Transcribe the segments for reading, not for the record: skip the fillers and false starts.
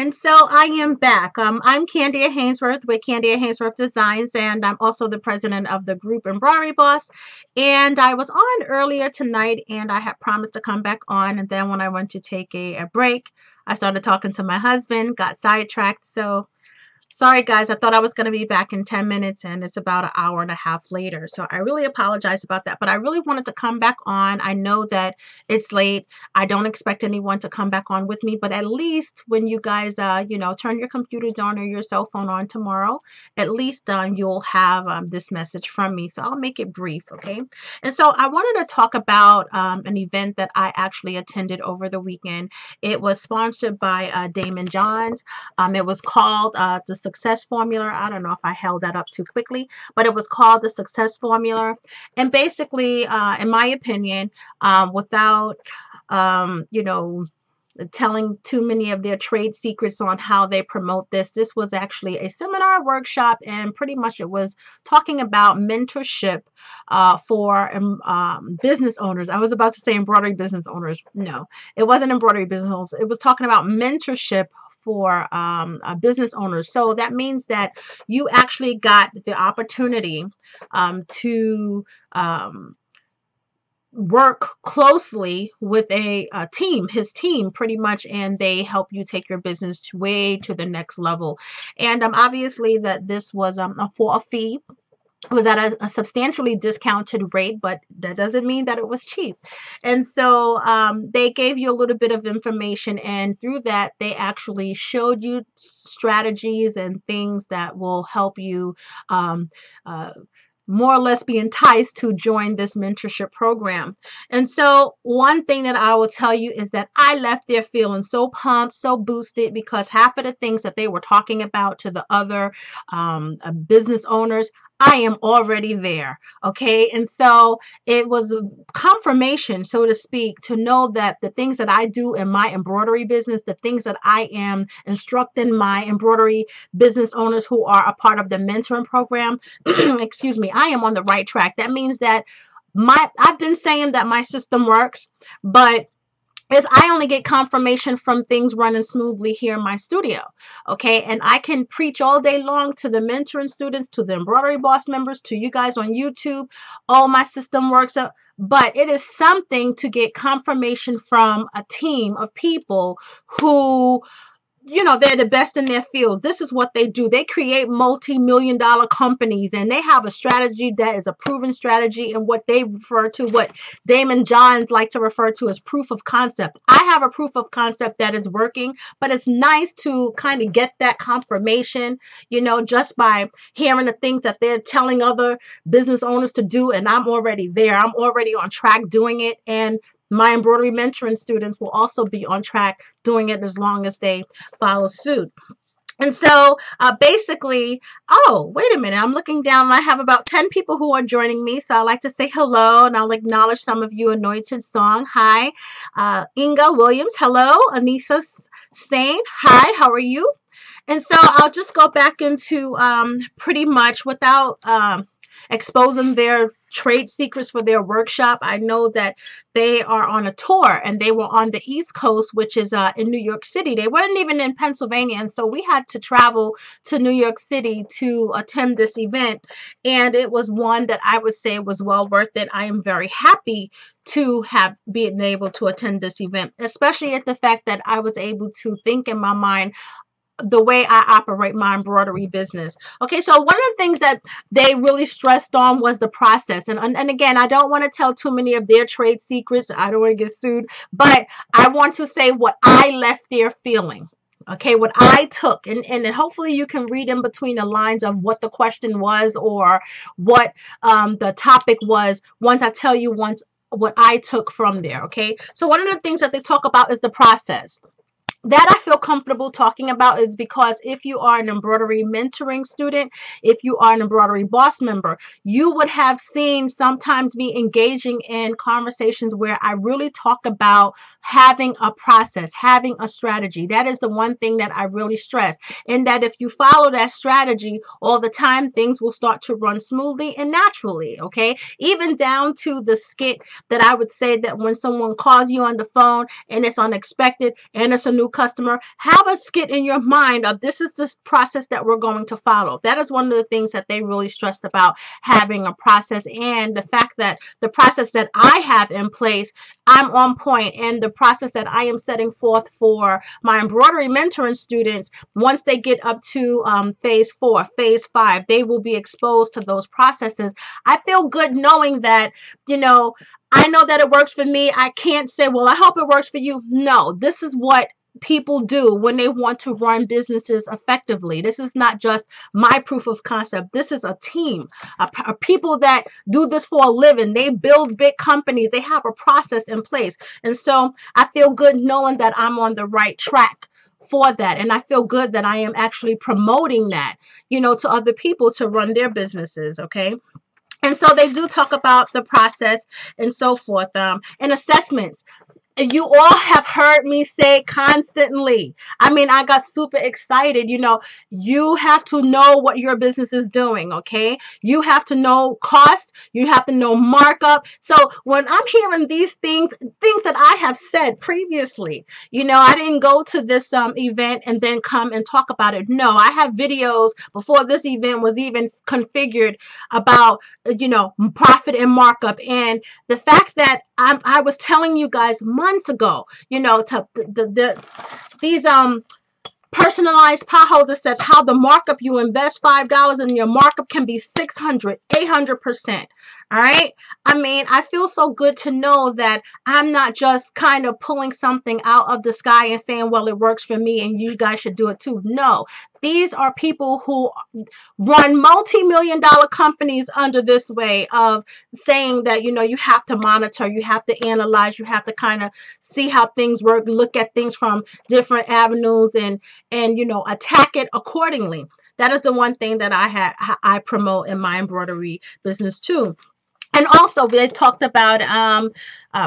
And so I am back. I'm Candia Hainsworth with Candia Hainsworth Designs, and I'm also the president of the group Embroidery Boss. And I was on earlier tonight, and I had promised to come back on. And then when I went to take a break, I started talking to my husband, got sidetracked. So sorry, guys. I thought I was going to be back in 10 minutes, and it's about an hour and a half later. So I really apologize about that. But I really wanted to come back on. I know that it's late. I don't expect anyone to come back on with me. But at least when you guys, turn your computers on or your cell phone on tomorrow, at least you'll have this message from me. So I'll make it brief, okay? And so I wanted to talk about an event that I actually attended over the weekend. It was sponsored by Damon Johns. It was called the Success Formula. I don't know if I held that up too quickly, but it was called the Success Formula. And basically, in my opinion, without, telling too many of their trade secrets on how they promote this was actually a seminar workshop, and pretty much it was talking about mentorship for business owners. I was about to say embroidery business owners. No, it wasn't embroidery business owners. It was talking about mentorship for business owners. So that means that you actually got the opportunity to work closely with a team, his team pretty much, and they help you take your business way to the next level. And obviously that this was for a fee. It was at a substantially discounted rate, but that doesn't mean that it was cheap. And so they gave you a little bit of information, and through that, they actually showed you strategies and things that will help you more or less be enticed to join this mentorship program. And so one thing that I will tell you is that I left there feeling so pumped, so boosted, because half of the things that they were talking about to the other business owners, I am already there. Okay. And so it was a confirmation, so to speak, to know that the things that I do in my embroidery business, the things that I am instructing my embroidery business owners who are a part of the mentoring program, excuse me, I am on the right track. That means that I've been saying that my system works, but I only get confirmation from things running smoothly here in my studio. Okay. And I can preach all day long to the mentoring students, to the Embroidery Boss members, to you guys on YouTube. Oh, my system works. But it is something to get confirmation from a team of people who, they're the best in their fields. This is what they do. They create multi-million-dollar companies, and they have a strategy that is a proven strategy, and what they refer to, what Damon Johns like to refer to as proof of concept. I have a proof of concept that is working, but it's nice to kind of get that confirmation, just by hearing the things that they're telling other business owners to do, and I'm already there. I'm already on track doing it, and my embroidery mentoring students will also be on track doing it as long as they follow suit. And so basically, oh, wait a minute. I'm looking down and I have about 10 people who are joining me. So I'd like to say hello, and I'll acknowledge some of you. Anointed Song. Hi. Inga Williams. Hello. Anissa Sane. Hi. How are you? And so I'll just go back into pretty much without exposing their trade secrets for their workshop. I know that they are on a tour, and they were on the East Coast, which is in New York City. They weren't even in Pennsylvania, and so we had to travel to New York City to attend this event, and it was one that I would say was well worth it. I am very happy to have been able to attend this event, especially at the fact that I was able to think in my mind the way I operate my embroidery business. Okay, so one of the things that they really stressed on was the process. And again, I don't want to tell too many of their trade secrets. I don't want to get sued, but I want to say what I left there feeling. Okay, what I took, and hopefully you can read in between the lines of what the question was or what the topic was once I tell you what I took from there. Okay, so one of the things that they talk about is the process. That I feel comfortable talking about is because if you are an embroidery mentoring student, if you are an Embroidery Boss member, you would have seen sometimes me engaging in conversations where I really talk about having a process, having a strategy. That is the one thing that I really stress. And that if you follow that strategy all the time, things will start to run smoothly and naturally, okay? Even down to the skit that I would say that when someone calls you on the phone and it's unexpected and it's a new customer, have a skit in your mind of this is this process that we're going to follow. That is one of the things that they really stressed about, having a process, and the fact that the process that I have in place, I'm on point, and the process that I am setting forth for my embroidery mentoring students, once they get up to phase 4, phase 5, they will be exposed to those processes. I feel good knowing that, I know that it works for me. I can't say, well, I hope it works for you. No, this is what people do when they want to run businesses effectively. This is not just my proof of concept. This is a team, a people that do this for a living. They build big companies. They have a process in place. And so I feel good knowing that I'm on the right track for that. And I feel good that I am actually promoting that, to other people to run their businesses. Okay. And so they do talk about the process and so forth, and assessments. You all have heard me say constantly. I mean, I got super excited. You have to know what your business is doing, okay? You have to know cost. You have to know markup. So when I'm hearing these things that I have said previously, I didn't go to this event and then come and talk about it. No, I have videos before this event was even configured about, profit and markup. And the fact that I was telling you guys months ago, these personalized pot holder says how the markup, you invest $5 and your markup can be 600, 800%. All right. I mean, I feel so good to know that I'm not just kind of pulling something out of the sky and saying, well, it works for me and you guys should do it too. No, these are people who run multi-million-dollar companies under this way of saying that, you have to monitor, you have to analyze, you have to kind of see how things work, look at things from different avenues and attack it accordingly. That is the one thing that I promote in my embroidery business too. And also, we talked about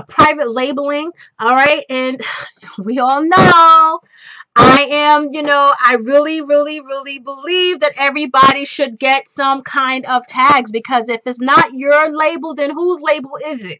private labeling. All right. And we all know I really, really, really believe that everybody should get some kind of tags, because if it's not your label, then whose label is it?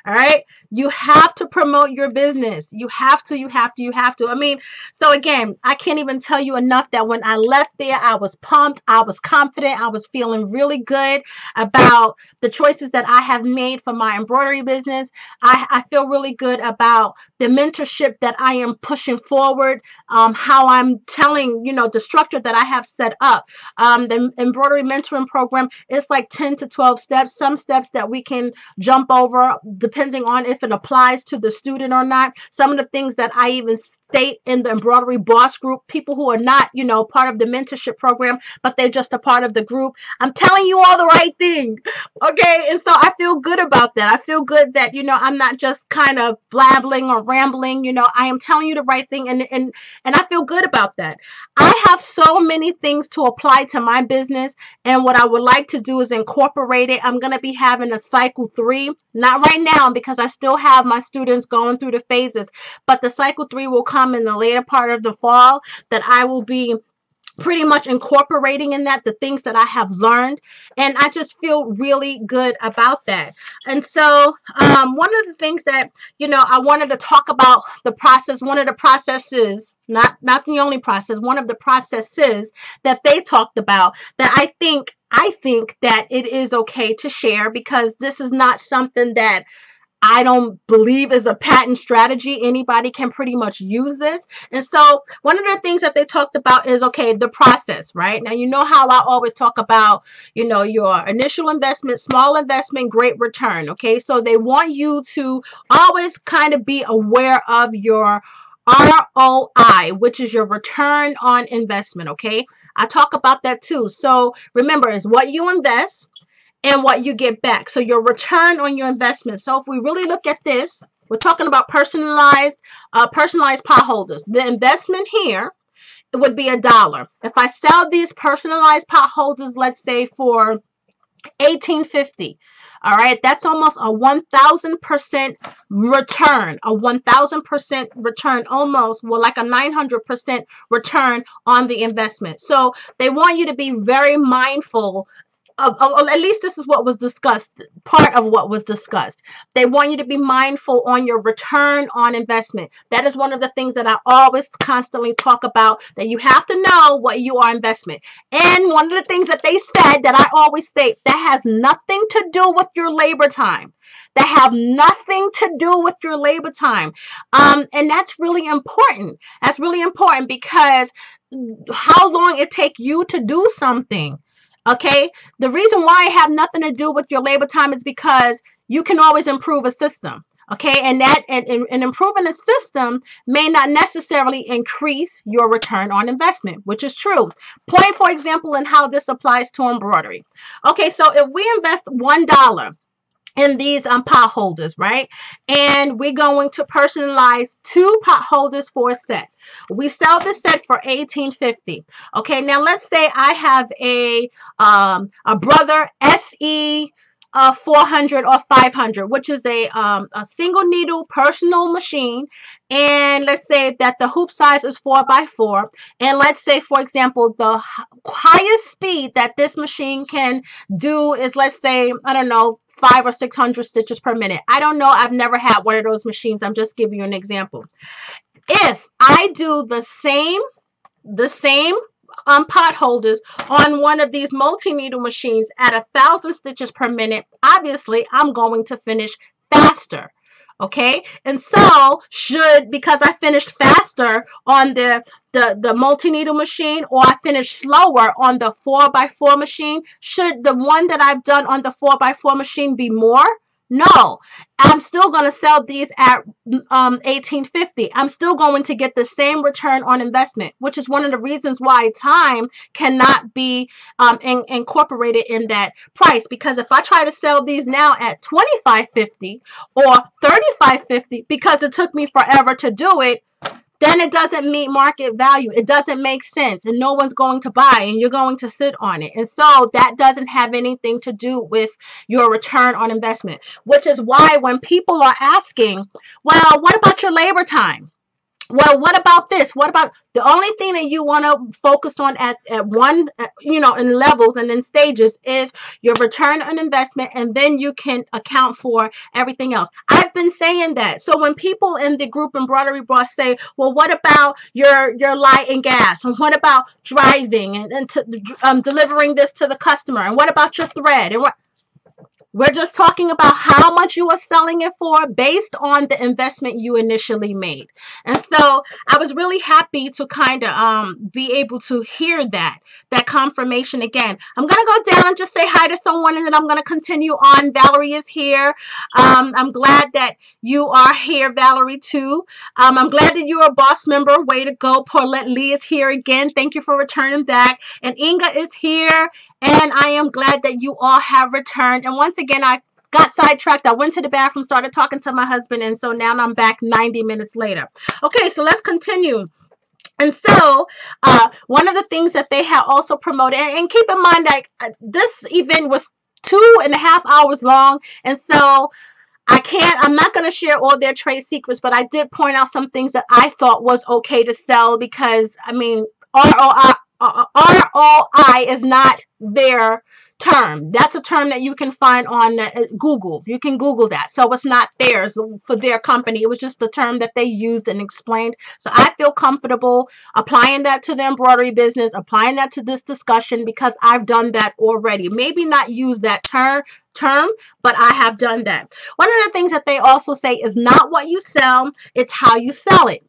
All right. You have to promote your business. You have to. I mean, so again, I can't even tell you enough that when I left there, I was pumped. I was confident. I was feeling really good about the choices that I have made for my embroidery business. I feel really good about the mentorship that I am pushing forward, how I'm telling, the structure that I have set up. The embroidery mentoring program is like 10 to 12 steps, some steps that we can jump over depending on if it applies to the student or not. Some of the things that I even state in the embroidery boss group, people who are not, part of the mentorship program, but they're just a part of the group. I'm telling you all the right thing. Okay. And so I feel good about that. I feel good that, I'm not just kind of blabbling or rambling, I am telling you the right thing. And I feel good about that. I have so many things to apply to my business. And what I would like to do is incorporate it. I'm going to be having a cycle 3, not right now because I still have my students going through the phases, but the cycle 3 will come in the later part of the fall, that I will be pretty much incorporating in that the things that I have learned. And I just feel really good about that. And so one of the things that, I wanted to talk about the process, one of the processes, not the only process, one of the processes that they talked about that I think that it is okay to share, because this is not something that I don't believe is a patent strategy. Anybody can pretty much use this. And so one of the things that they talked about is, okay, the process, right? Now, you know how I always talk about, your initial investment, small investment, great return. Okay. So they want you to always kind of be aware of your ROI, which is your return on investment. Okay. I talk about that too. So remember, it's what you invest and what you get back. So your return on your investment. So if we really look at this, we're talking about personalized pot holders. The investment here, it would be $1. If I sell these personalized pot holders, let's say for $18.50. All right, that's almost a 1,000% return, a 1,000% return, almost, well, like a 900% return on the investment. So they want you to be very mindful at least this is what was discussed, part of what was discussed. They want you to be mindful on your return on investment. That is one of the things that I always constantly talk about, that you have to know what you are investment. And one of the things that they said that I always state, that has nothing to do with your labor time. That have nothing to do with your labor time. And that's really important. That's really important, because how long it take you to do something. Okay. The reason why it have nothing to do with your labor time is because you can always improve a system. Okay. And improving a system may not necessarily increase your return on investment, which is true. Point, for example, in how this applies to embroidery. Okay. So if we invest $1 in these pot holders, right? And we're going to personalize 2 pot holders for a set. We sell the set for $18.50. Okay, now let's say I have a Brother SE 400 or 500, which is a single needle personal machine. And let's say that the hoop size is 4x4. And let's say, for example, the highest speed that this machine can do is, let's say, I don't know, 500 or 600 stitches per minute. I don't know. I've never had one of those machines. I'm just giving you an example. If I do the same pot holders on one of these multi-needle machines at 1,000 stitches per minute, obviously I'm going to finish faster. Okay, and so because I finished faster on the multi-needle machine, or I finished slower on the 4x4 machine, should the one that I've done on the 4x4 machine be more? No, I'm still going to sell these at $18.50. I'm still going to get the same return on investment, which is one of the reasons why time cannot be incorporated in that price. Because if I try to sell these now at $25.50 or $35.50 because it took me forever to do it, then it doesn't meet market value. It doesn't make sense, and no one's going to buy, and you're going to sit on it. And so that doesn't have anything to do with your return on investment, which is why when people are asking, well, what about your labor time? Well, what about this? What about the only thing that you want to focus on at one, in levels and in stages is your return on investment, and then you can account for everything else. I've been saying that. So when people in the group Embroidery Boss say, well, what about your light and gas? And what about driving and delivering this to the customer? And what about your thread? And what? We're just talking about how much you are selling it for based on the investment you initially made. And so I was really happy to kind of be able to hear that confirmation again. I'm going to go down and just say hi to someone, and then I'm going to continue on. Valerie is here. I'm glad that you are here, Valerie, too. I'm glad that you're a boss member. Way to go. Paulette Lee is here again. Thank you for returning back. And Inga is here. And I am glad that you all have returned. And once again, I got sidetracked. I went to the bathroom, started talking to my husband, and so now I'm back 90 minutes later. Okay, so let's continue. And so one of the things that they have also promoted, and keep in mind that this event was 2.5 hours long, and so I'm not going to share all their trade secrets, but I did point out some things that I thought was okay to sell, because, I mean, ROI is not their term. That's a term that you can find on Google. You can Google that. So it's not theirs for their company. It was just the term that they used and explained. So I feel comfortable applying that to the embroidery business, applying that to this discussion, because I've done that already. Maybe not use that term, but I have done that. One of the things that they also say is not what you sell, it's how you sell it.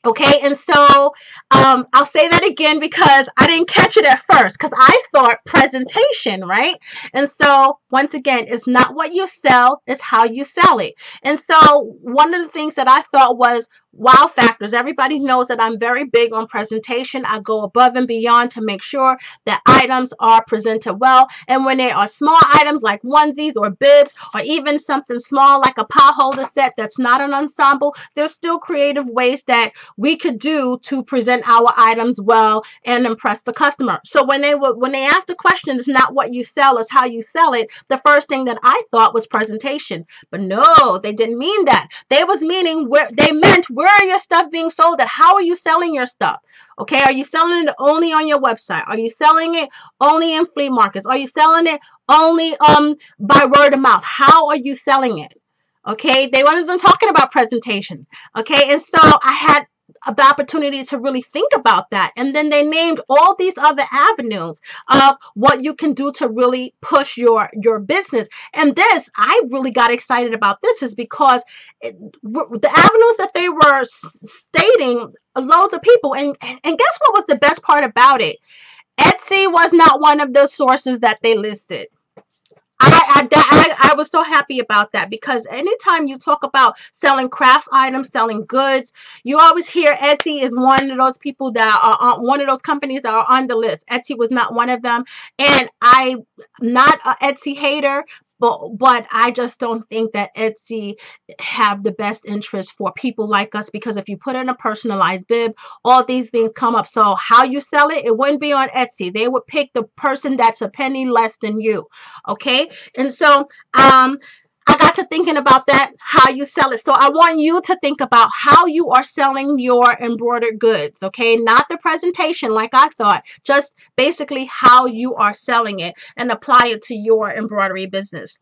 Okay, and so I'll say that again because I didn't catch it at first, because I thought presentation, right? And so once again, it's not what you sell, it's how you sell it. And so one of the things that I thought was wow factors. Everybody knows that I'm very big on presentation. I go above and beyond to make sure that items are presented well. And when they are small items like onesies or bibs, or even something small like a pot holder set that's not an ensemble, there's still creative ways that we could do to present our items well and impress the customer. So when they ask the question, it's not what you sell, it's how you sell it, the first thing that I thought was presentation. But no, they didn't mean that. They meant Where are your stuff being sold at? How are you selling your stuff? Okay, are you selling it only on your website? Are you selling it only in flea markets? Are you selling it only by word of mouth? How are you selling it? Okay, they wasn't talking about presentation. Okay, and so I had the opportunity to really think about that. And then they named all these other avenues of what you can do to really push your business. And this, I really got excited about this is because the avenues that they were stating, loads of people. And guess what was the best part about it? Etsy was not one of the sources that they listed. I was so happy about that, because anytime you talk about selling craft items, selling goods, you always hear Etsy is one of those people that are on, one of those companies that are on the list. Etsy was not one of them. And I'm not an Etsy hater, but I just don't think that Etsy have the best interest for people like us, because if you put in a personalized bib, all these things come up. So how you sell it, it wouldn't be on Etsy. They would pick the person that's a penny less than you. Okay. And so I got to thinking about that, how you sell it. So I want you to think about how you are selling your embroidered goods, okay? Not the presentation like I thought, just basically how you are selling it, and apply it to your embroidery business.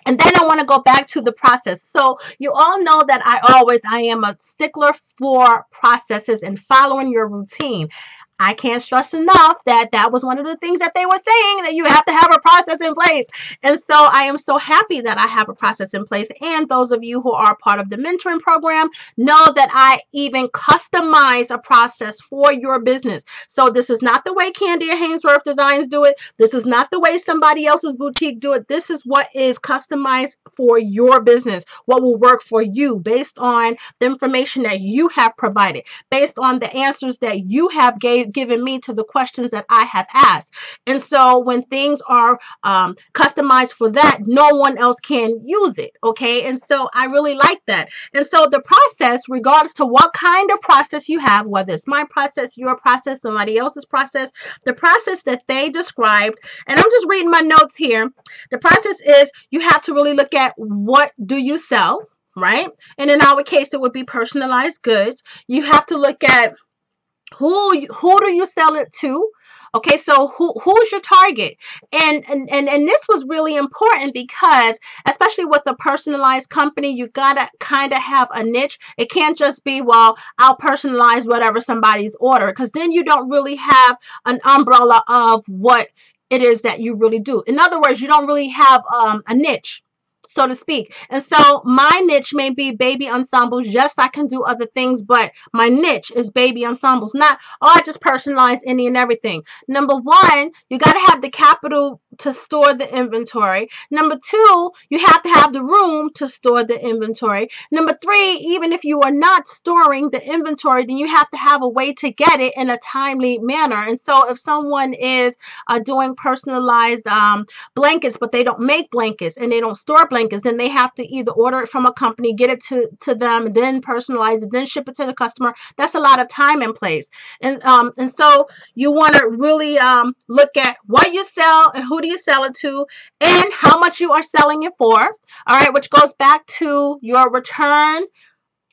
And then I want to go back to the process. So you all know that I am a stickler for processes and following your routine. I can't stress enough that that was one of the things that they were saying, that you have to have a process in place. And so I am so happy that I have a process in place. And those of you who are part of the mentoring program know that I even customize a process for your business. So this is not the way Candy and Hainsworth Designs do it. This is not the way somebody else's boutique do it. This is what is customized for your business, what will work for you based on the information that you have provided, based on the answers that you have given me to the questions that I have asked. And so when things are customized for that, no one else can use it. Okay. And so I really like that. And so the process, regardless to what kind of process you have, whether it's my process, your process, somebody else's process, the process that they described, and I'm just reading my notes here. The process is you have to really look at what do you sell, right? And in our case, it would be personalized goods. You have to look at who do you sell it to? Okay, so who's your target? And this was really important, because especially with a personalized company, you gotta kind of have a niche. It can't just be, well, I'll personalize whatever somebody's order, because then you don't really have an umbrella of what it is that you really do. In other words, you don't really have a niche, so to speak. And so my niche may be baby ensembles. Yes, I can do other things, but my niche is baby ensembles. Not, oh, I just personalize any and everything. Number one, you got to have the capital to store the inventory. Number two, you have to have the room to store the inventory. Number three, even if you are not storing the inventory, then you have to have a way to get it in a timely manner. And so if someone is doing personalized blankets, but they don't make blankets and they don't store blankets, then they have to either order it from a company, get it to them, then personalize it, then ship it to the customer. That's a lot of time in place. And so you want to really look at what you sell and who do you sell it to, and how much you are selling it for. All right, which goes back to your return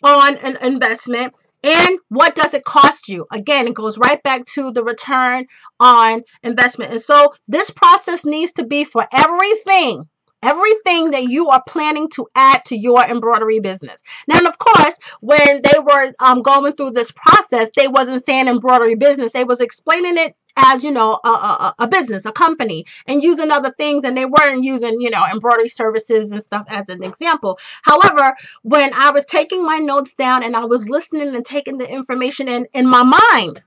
on an investment. And what does it cost you? Again, it goes right back to the return on investment. And so this process needs to be for everything that you are planning to add to your embroidery business. Now, and of course, when they were going through this process, they wasn't saying embroidery business. They was explaining it as, you know, a business, a company, and using other things, and they weren't using, you know, embroidery services and stuff as an example. However, when I was taking my notes down and I was listening and taking the information in my mind,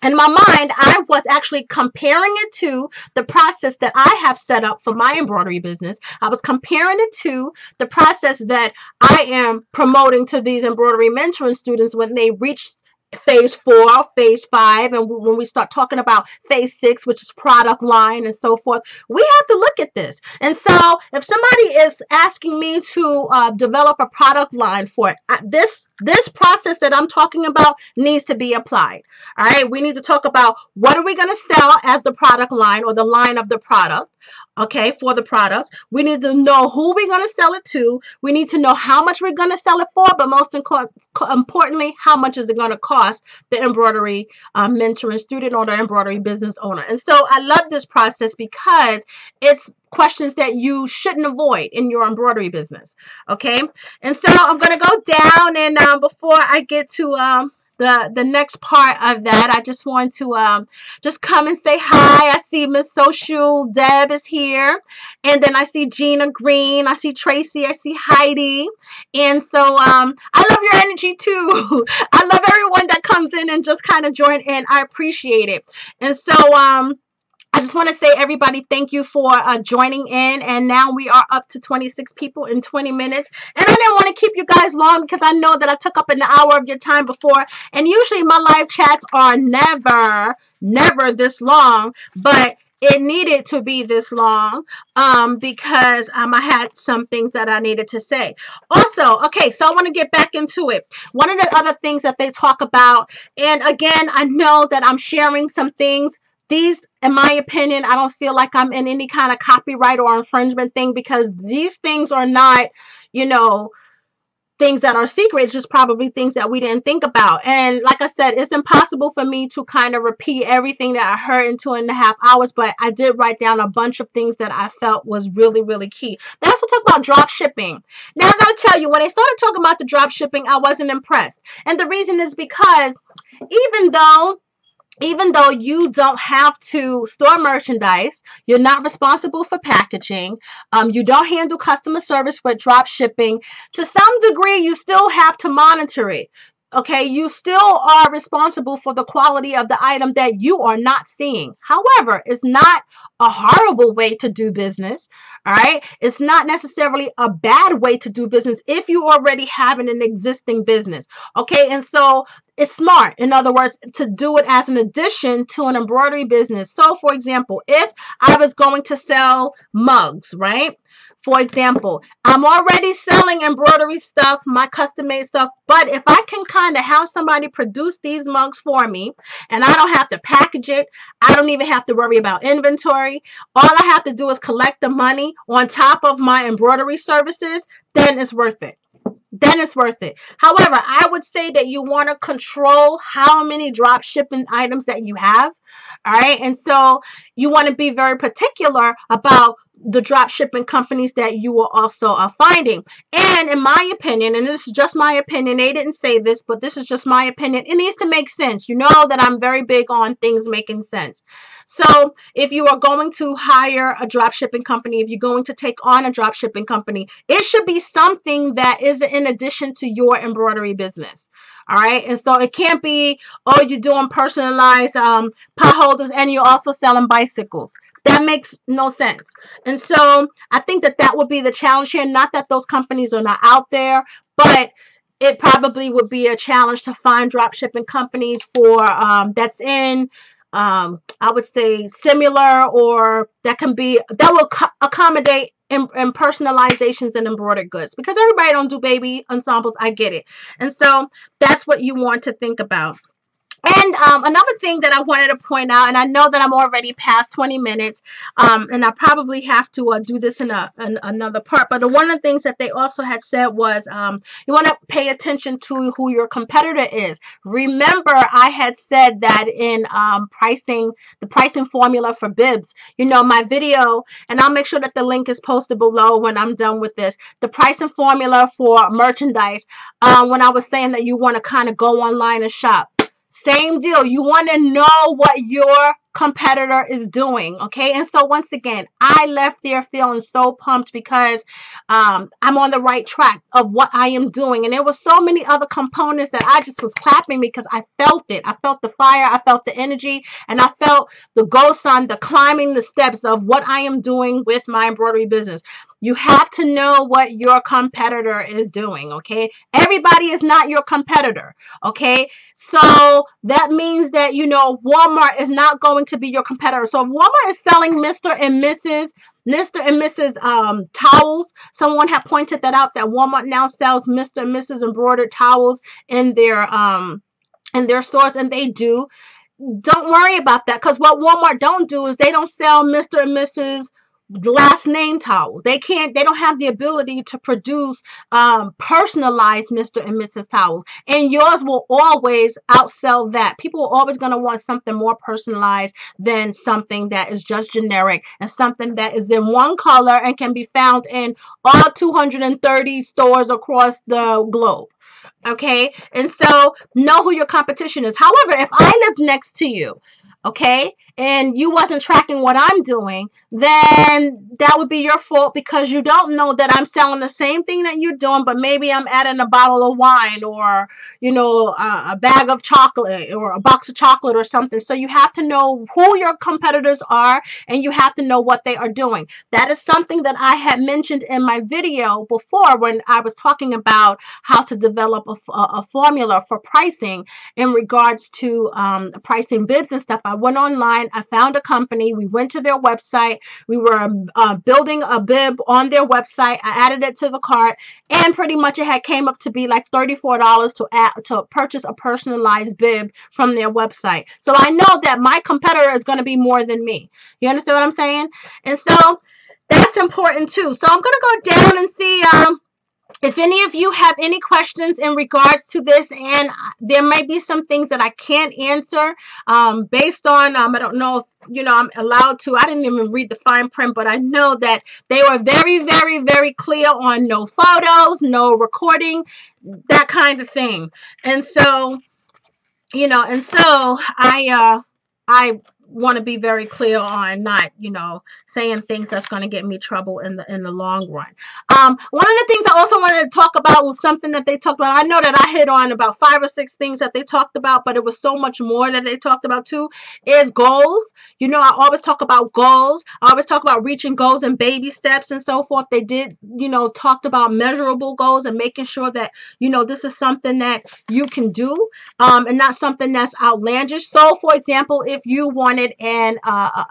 I was actually comparing it to the process that I have set up for my embroidery business. I was comparing it to the process that I am promoting to these embroidery mentoring students when they reach phase 4, phase 5, and when we start talking about phase 6, which is product line and so forth, we have to look at this. And so if somebody is asking me to develop a product line for it, this process that I'm talking about needs to be applied. All right, we need to talk about what are we going to sell as the product line or the line of the product. okay, for the product. We need to know who we're going to sell it to. We need to know how much we're going to sell it for, but most importantly, how much is it going to cost the embroidery mentoring student or the embroidery business owner. And so I love this process because it's questions that you shouldn't avoid in your embroidery business. Okay. And so I'm going to go down, and before I get to the next part of that, I just want to just come and say hi. I see Miss Social Deb is here, and then I see Gina Green, I see Tracy, I see Heidi, and so I love your energy too. I love everyone that comes in and just kind of join in. I appreciate it. And so I just want to say, everybody, thank you for joining in. And now we are up to 26 people in 20 minutes. And I didn't want to keep you guys long because I know that I took up an hour of your time before. And usually my live chats are never this long. But it needed to be this long because I had some things that I needed to say. Also, okay, so I want to get back into it. One of the other things that they talk about, and again, I know that I'm sharing some things. These, in my opinion, I don't feel like I'm in any kind of copyright or infringement thing, because these things are not, things that are secret. It's just probably things that we didn't think about. And like I said, it's impossible for me to kind of repeat everything that I heard in 2.5 hours, but I did write down a bunch of things that I felt was really, really key. They also talk about drop shipping. Now, I gotta tell you, when they started talking about the drop shipping, I wasn't impressed. And the reason is because even though you don't have to store merchandise, you're not responsible for packaging, you don't handle customer service with drop shipping, to some degree, you still have to monitor it. Okay, you still are responsible for the quality of the item that you are not seeing. However, it's not a horrible way to do business. All right, it's not necessarily a bad way to do business if you already have an existing business. Okay, and so it's smart, in other words, to do it as an addition to an embroidery business. So, for example, if I was going to sell mugs, right? For example, I'm already selling embroidery stuff, my custom made stuff, but if I can kind of have somebody produce these mugs for me and I don't have to package it, I don't even have to worry about inventory. All I have to do is collect the money on top of my embroidery services, then it's worth it. However, I would say that you want to control how many drop shipping items that you have. All right. And so you want to be very particular about the drop shipping companies that you will also are finding. And in my opinion, and this is just my opinion, they didn't say this, but this is just my opinion, it needs to make sense. You know that I'm very big on things making sense. So if you are going to hire a drop shipping company, if you're going to take on a drop shipping company, it should be something that is in addition to your embroidery business. All right. And so it can't be, oh, you're doing personalized pot holders and you're also selling bicycles. That makes no sense. And so I think that would be the challenge here. Not that those companies are not out there, but it probably would be a challenge to find drop shipping companies for that's in I would say similar, or that will accommodate in personalizations and embroidered goods, because everybody don't do baby ensembles. I get it. And so that's what you want to think about. And another thing that I wanted to point out, and I know that I'm already past 20 minutes, and I probably have to do this in another part, but one of the things that they also had said was you want to pay attention to who your competitor is. Remember, I had said that in the pricing formula for bibs, my video, and I'll make sure that the link is posted below when I'm done with this, the pricing formula for merchandise, when I was saying that you want to kind of go online and shop. Same deal. You want to know what your competitor is doing. Okay. And so once again, I left there feeling so pumped because I'm on the right track of what I am doing. And there were so many other components that I just was clapping because I felt it. I felt the fire. I felt the energy, and I felt the go sun, the climbing the steps of what I am doing with my embroidery business. You have to know what your competitor is doing, okay? Everybody is not your competitor, okay? So that means that, Walmart is not going to be your competitor. So if Walmart is selling Mr. and Mrs. Towels, someone had pointed that out, that Walmart now sells Mr. and Mrs. embroidered towels in their stores, and they do. Don't worry about that, because what Walmart don't do is they don't sell Mr. and Mrs. last name towels. They don't have the ability to produce personalized Mr. and Mrs. towels. And yours will always outsell that. People are always going to want something more personalized than something that is just generic and something that is in one color and can be found in all 230 stores across the globe. Okay, and so know who your competition is. However, if I live next to you, okay, and you wasn't tracking what I'm doing, then that would be your fault, because you don't know that I'm selling the same thing that you're doing, but maybe I'm adding a bottle of wine, or a bag of chocolate, or a box of chocolate or something. So you have to know who your competitors are, and you have to know what they are doing. That is something that I had mentioned in my video before when I was talking about how to develop a formula for pricing in regards to pricing bibs and stuff. I went online, I found a company, we went to their website, we were building a bib on their website, I added it to the cart, and pretty much it had came up to be like $34 to purchase a personalized bib from their website. So I know that my competitor is going to be more than me. You understand what I'm saying? And so that's important too. So I'm going to go down and see if any of you have any questions in regards to this, and there might be some things that I can't answer based on, I don't know if, I'm allowed to. I didn't even read the fine print, but I know that they were very, very, very clear on no photos, no recording, that kind of thing. And so, I want to be very clear on not, saying things that's going to get me trouble in the long run. One of the things I also wanted to talk about was something that they talked about. I know that I hit on about 5 or 6 things that they talked about, but it was so much more that they talked about too, is goals. I always talk about goals. I always talk about reaching goals and baby steps and so forth. They did, talked about measurable goals and making sure that, this is something that you can do and not something that's outlandish. So, for example, if you wanted an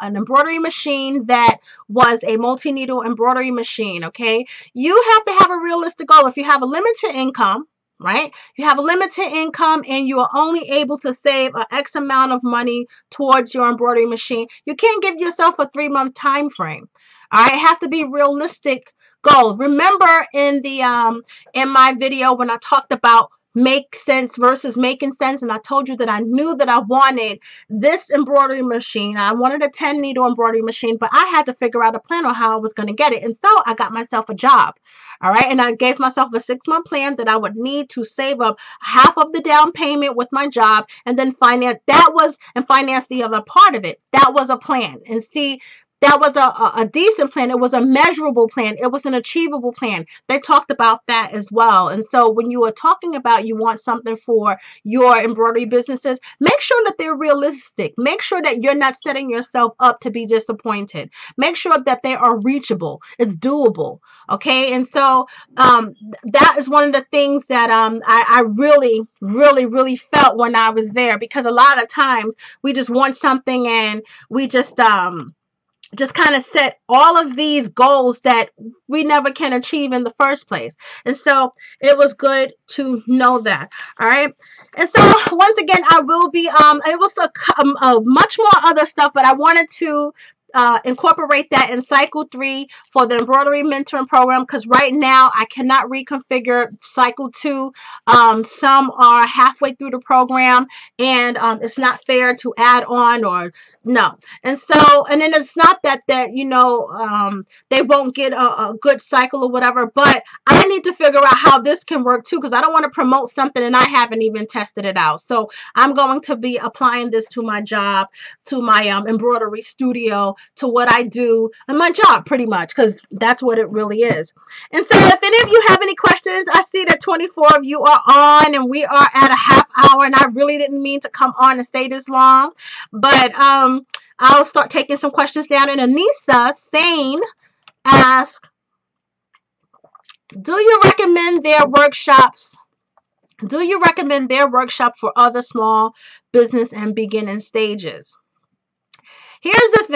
embroidery machine that was a multi-needle embroidery machine, okay, you have to have a realistic goal. If you have a limited income, right? You have a limited income and you are only able to save an X amount of money towards your embroidery machine, you can't give yourself a 3-month time frame. All right, it has to be realistic goal. Remember in my video when I talked about make sense versus making sense, and I told you that I knew that I wanted this embroidery machine. I wanted a 10 needle embroidery machine, but I had to figure out a plan on how I was going to get it. And so I got myself a job. All right. And I gave myself a 6-month plan that I would need to save up half of the down payment with my job and then finance the other part of it. That was a plan. And see, that was a decent plan. It was a measurable plan. It was an achievable plan. They talked about that as well. And so when you are talking about you want something for your embroidery businesses, make sure that they're realistic. Make sure that you're not setting yourself up to be disappointed. Make sure that they are reachable. It's doable. Okay. And so that is one of the things that I really, really, really felt when I was there, because a lot of times we just want something and we just kind of set all of these goals that we never can achieve in the first place. And so it was good to know that. All right. And so once again, I will be, it was a much more other stuff, but I wanted to incorporate that in cycle 3 for the embroidery mentoring program, because right now I cannot reconfigure cycle 2. Some are halfway through the program and it's not fair to add on or no. And so, and then it's not that they won't get a good cycle or whatever, but I need to figure out how this can work too, because I don't want to promote something and I haven't even tested it out. So I'm going to be applying this to my job, to my embroidery studio, to what I do and my job, pretty much, because that's what it really is. And so if any of you have any questions, I see that 24 of you are on and we are at a half hour, and I really didn't mean to come on and stay this long, but I'll start taking some questions down. And Anissa Sane asks, do you recommend their workshops? Do you recommend their workshop for other small business and beginning stages? Here's the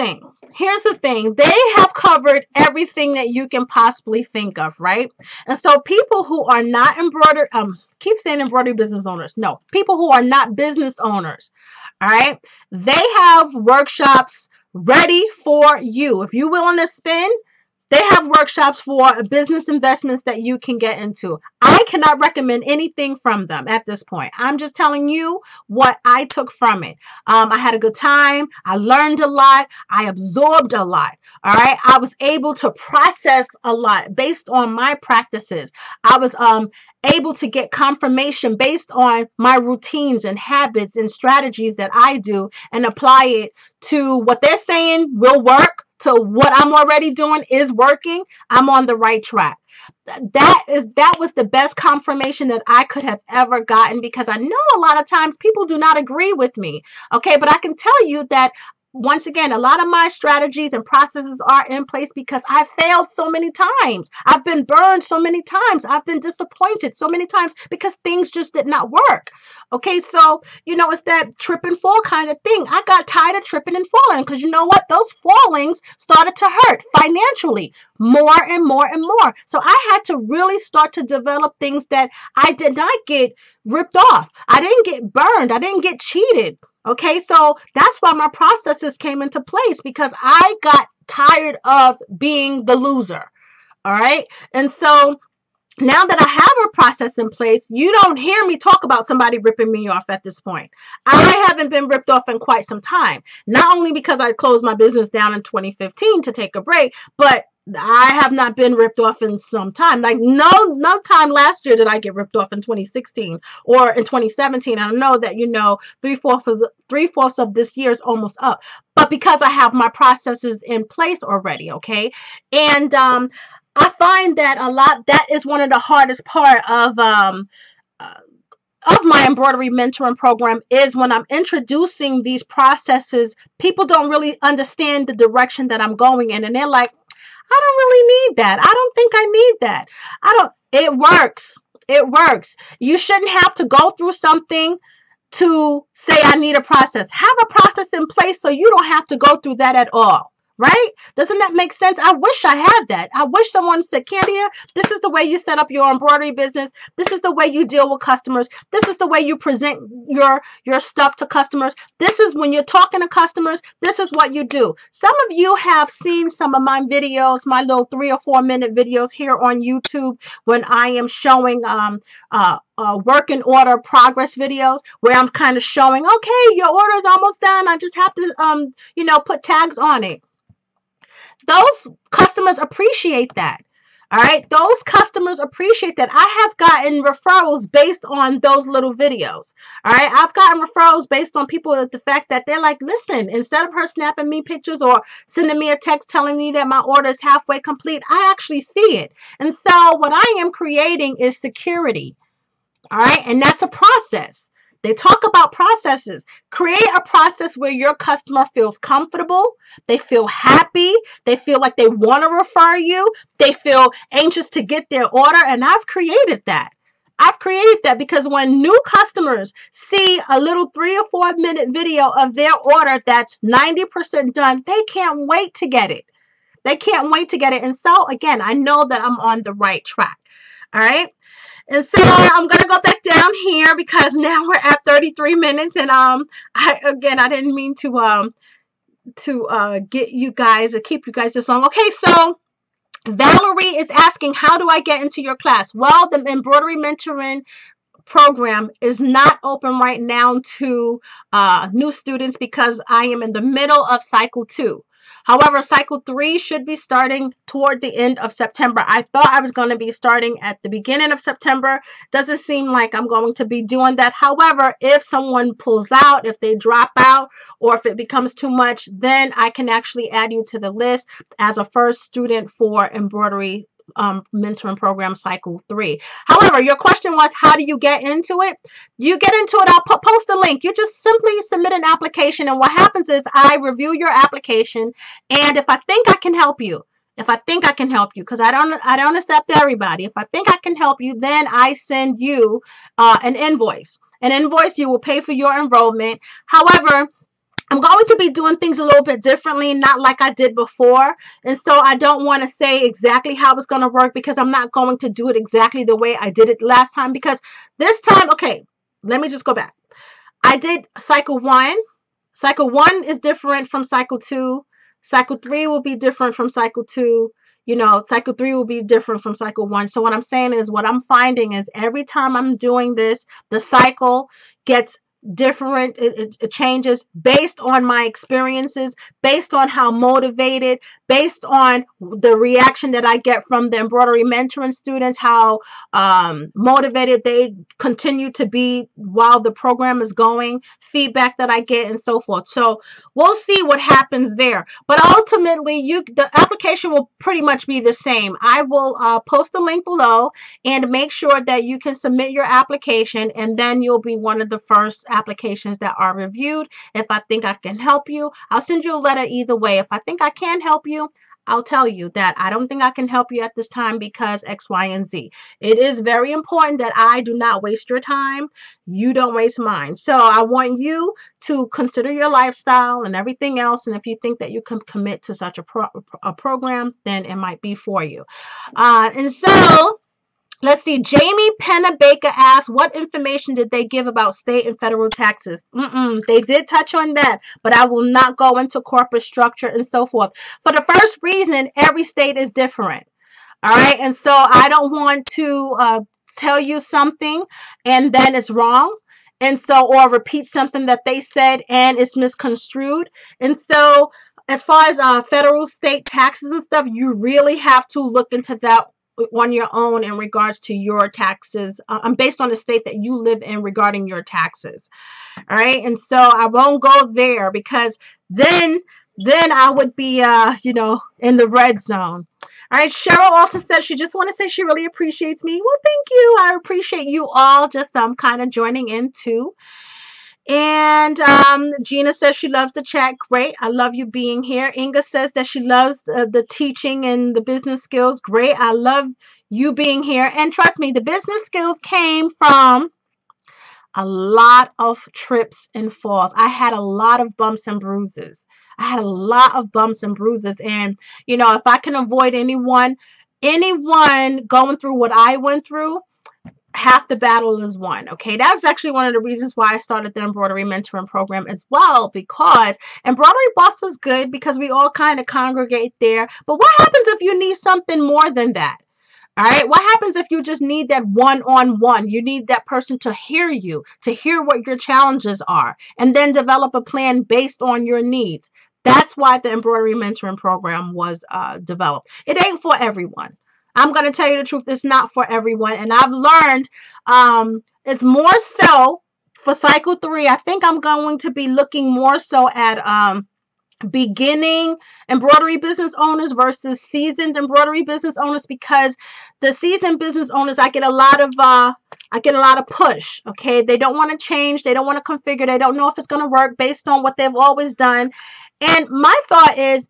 thing. They have covered everything that you can possibly think of, right? And so people who are not keep saying embroidery business owners. No, people who are not business owners, all right? They have workshops ready for you. If you're willing to spend, they have workshops for business investments that you can get into. I cannot recommend anything from them at this point. I'm just telling you what I took from it. I had a good time. I learned a lot. I absorbed a lot. All right. I was able to process a lot based on my practices. I was able to get confirmation based on my routines and habits and strategies that I do and apply it to what they're saying will work, to what I'm already doing is working. I'm on the right track. That was the best confirmation that I could have ever gotten, because I know a lot of times people do not agree with me. Okay, but I can tell you that once again, a lot of my strategies and processes are in place because I failed so many times. I've been burned so many times. I've been disappointed so many times because things just did not work. Okay, so, it's that trip and fall kind of thing. I got tired of tripping and falling because you know what? Those fallings started to hurt financially more and more and more. So I had to really start to develop things that I did not get ripped off. I didn't get burned. I didn't get cheated. Okay, so that's why my processes came into place, because I got tired of being the loser. All right. And so now that I have a process in place, you don't hear me talk about somebody ripping me off at this point. I haven't been ripped off in quite some time. Not only because I closed my business down in 2015 to take a break, but I have not been ripped off in some time. Like no time last year did I get ripped off in 2016 or in 2017. I know that, three-fourths of this year is almost up, but because I have my processes in place already. Okay. And, I find that that is one of the hardest part of my embroidery mentoring program, is when I'm introducing these processes, people don't really understand the direction that I'm going in. And they're like, I don't really need that. I don't think I need that. It works. It works. You shouldn't have to go through something to say I need a process. Have a process in place so you don't have to go through that at all. Right? Doesn't that make sense? I wish I had that. I wish someone said, Candia, this is the way you set up your embroidery business. This is the way you deal with customers. This is the way you present your stuff to customers. This is when you're talking to customers. This is what you do. Some of you have seen some of my videos, my little 3 or 4 minute videos here on YouTube, when I am showing work in order progress videos, where I'm kind of showing, okay, your order is almost done. I just have to, put tags on it. Those customers appreciate that. All right. Those customers appreciate that. I have gotten referrals based on those little videos. All right. I've gotten referrals based on people, the fact that they're like, listen, instead of her snapping me pictures or sending me a text telling me that my order is halfway complete, I actually see it. And so what I am creating is security. All right. And that's a process. They talk about processes. Create a process where your customer feels comfortable. They feel happy. They feel like they want to refer you. They feel anxious to get their order. And I've created that. I've created that because when new customers see a little 3 or 4 minute video of their order that's 90% done, they can't wait to get it. They can't wait to get it. And so, again, I know that I'm on the right track. All right. And so I'm going to go back down here because now we're at 33 minutes. And I didn't mean to get you guys, to keep you guys this long. Okay, so Valerie is asking, how do I get into your class? Well, the embroidery mentoring program is not open right now to new students because I am in the middle of cycle 2. However, cycle 3 should be starting toward the end of September. I thought I was going to be starting at the beginning of September. Doesn't seem like I'm going to be doing that. However, if someone pulls out, if they drop out, or if it becomes too much, then I can actually add you to the list as a first student for embroidery mentoring program cycle 3. However, your question was, how do you get into it? You get into it, I'll post a link. You just simply submit an application, and what happens is I review your application, and if I think I can help you, because I don't accept everybody. If I think I can help you, then I send you an invoice. An invoice, you will pay for your enrollment. However, I'm going to be doing things a little bit differently, not like I did before. And so I don't want to say exactly how it's going to work because I'm not going to do it exactly the way I did it last time. Because this time, okay, let me just go back. I did cycle 1. Cycle 1 is different from cycle 2. Cycle 3 will be different from cycle 2. You know, cycle 3 will be different from cycle 1. So what I'm saying is, what I'm finding is every time I'm doing this, the cycle gets different. It changes based on my experiences, based on how motivated, based on the reaction that I get from the embroidery mentoring students, how motivated they continue to be while the program is going, feedback that I get, and so forth. So we'll see what happens there. But ultimately, the application will pretty much be the same. I will post a link below and make sure that you can submit your application, and then you'll be one of the first applications that are reviewed. If I think I can help you, I'll send you a letter either way. If I think I can help you, I'll tell you that I don't think I can help you at this time because X, Y, and Z. It is very important that I do not waste your time. You don't waste mine. So I want you to consider your lifestyle and everything else. And if you think that you can commit to such a program, then it might be for you. And so let's see. Jamie Penna Baker asked, what information did they give about state and federal taxes? They did touch on that, but I will not go into corporate structure and so forth. For the first reason, every state is different. All right. And so I don't want to tell you something and then it's wrong. And so, or repeat something that they said and it's misconstrued. And so, as far as federal, state taxes and stuff, you really have to look into that on your own in regards to your taxes, based on the state that you live in regarding your taxes. All right. And so I won't go there because then I would be, in the red zone. All right. Cheryl also said she just want to say she really appreciates me. Well, thank you. I appreciate you all just kind of joining in too. And Gina says she loves the chat. Great. I love you being here. Inga says that she loves the teaching and the business skills. Great. I love you being here. And trust me, the business skills came from a lot of trips and falls. I had a lot of bumps and bruises. And, if I can avoid anyone going through what I went through, half the battle is won. Okay, that's actually one of the reasons why I started the embroidery mentoring program as well, because embroidery boss is good because we all kind of congregate there. But what happens if you need something more than that? All right, what happens if you just need that one-on-one? You need that person to hear you, to hear what your challenges are, and then develop a plan based on your needs. That's why the embroidery mentoring program was developed. It ain't for everyone. I'm going to tell you the truth. It's not for everyone. And I've learned it's more so for cycle 3. I think I'm going to be looking more so at beginning embroidery business owners versus seasoned embroidery business owners, because the seasoned business owners, I get a lot of push. Okay. They don't want to change. They don't want to configure. They don't know if it's going to work based on what they've always done. And my thought is,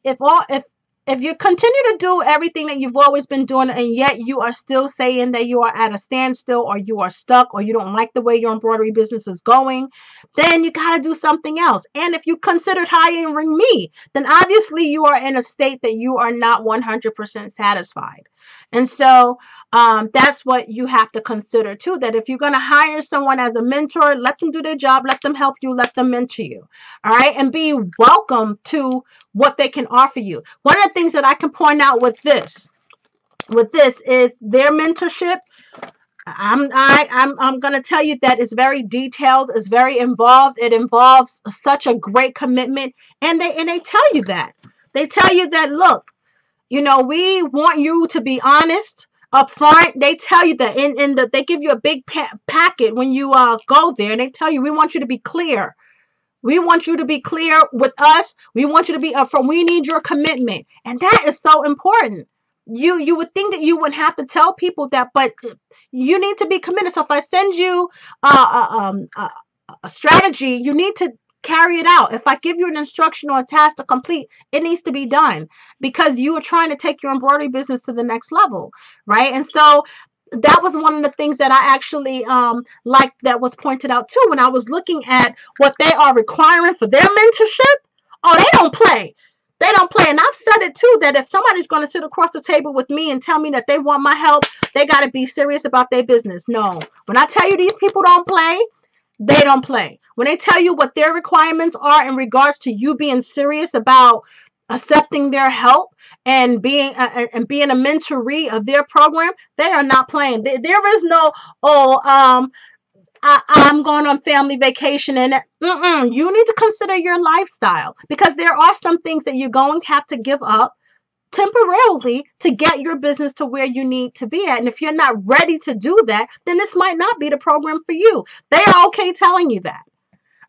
if you continue to do everything that you've always been doing, and yet you are still saying that you are at a standstill, or you are stuck, or you don't like the way your embroidery business is going, then you got to do something else. And if you considered hiring me, then obviously you are in a state that you are not 100% satisfied. And so that's what you have to consider too, that if you're going to hire someone as a mentor, let them do their job, let them help you, let them mentor you. All right. And be welcome to what they can offer you. One of the things that I can point out with this is their mentorship. I'm going to tell you that it's very detailed. It's very involved. It involves such a great commitment. And they tell you that. They tell you that, look, we want you to be honest up front. They tell you that they give you a big packet when you go there, and they tell you, we want you to be clear. We want you to be clear with us. We want you to be upfront. We need your commitment. And that is so important. You would think that you wouldn't have to tell people that, but you need to be committed. So if I send you a strategy, you need to carry it out. If I give you an instruction or a task to complete, it needs to be done, because you are trying to take your embroidery business to the next level, right? And so that was one of the things that I actually liked that was pointed out too when I was looking at what they are requiring for their mentorship. Oh, they don't play. They don't play. And I've said it too, that if somebody's going to sit across the table with me and tell me that they want my help, they got to be serious about their business. No. When I tell you these people don't play, They don't play. When they tell you what their requirements are in regards to you being serious about accepting their help and being a mentoree of their program, they are not playing. There is no, oh, I'm going on family vacation, and you need to consider your lifestyle, because there are some things that you're going to have to give up temporarily to get your business to where you need to be at. And if you're not ready to do that, then this might not be the program for you. They are okay telling you that.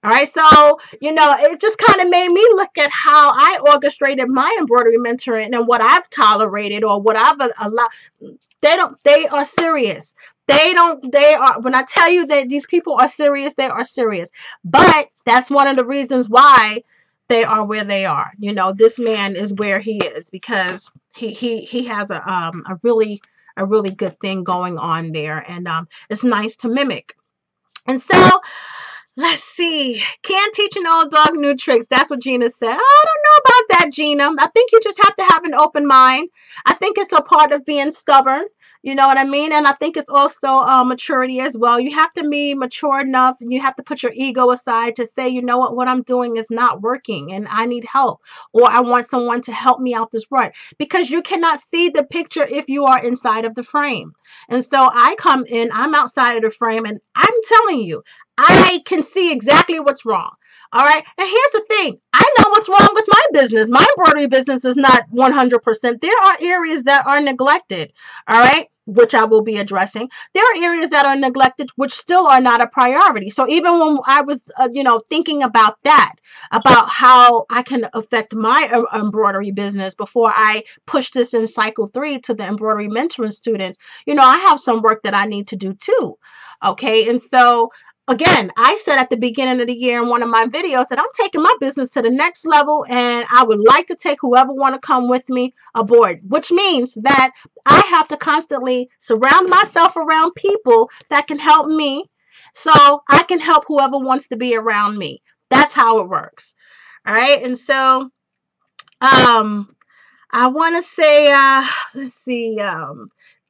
All right. So, it just kind of made me look at how I orchestrated my embroidery mentoring and what I've tolerated or what I've allowed. They are serious. When I tell you that these people are serious, they are serious. But that's one of the reasons why they are where they are. This man is where he is because he has a really good thing going on there, and it's nice to mimic. And so, let's see. Can't teach an old dog new tricks. That's what Gina said. I don't know about that, Gina. I think you just have to have an open mind. I think it's a part of being stubborn. You know what I mean? And I think it's also maturity as well. You have to be mature enough, and you have to put your ego aside to say, you know what I'm doing is not working and I need help, or I want someone to help me out this rut, because you cannot see the picture if you are inside of the frame. And so I come in, I'm outside of the frame, and I'm telling you, I can see exactly what's wrong. All right. And here's the thing. I know what's wrong with my business. My embroidery business is not 100%. There are areas that are neglected. All right. Which I will be addressing. There are areas that are neglected, which still are not a priority. So even when I was, thinking about that, about how I can affect my embroidery business before I push this in cycle 3 to the embroidery mentoring students, I have some work that I need to do too. Okay. And so, again, I said at the beginning of the year in one of my videos that I'm taking my business to the next level, and I would like to take whoever want to come with me aboard, which means that I have to constantly surround myself around people that can help me so I can help whoever wants to be around me. That's how it works. All right. And so I want to say, let's see,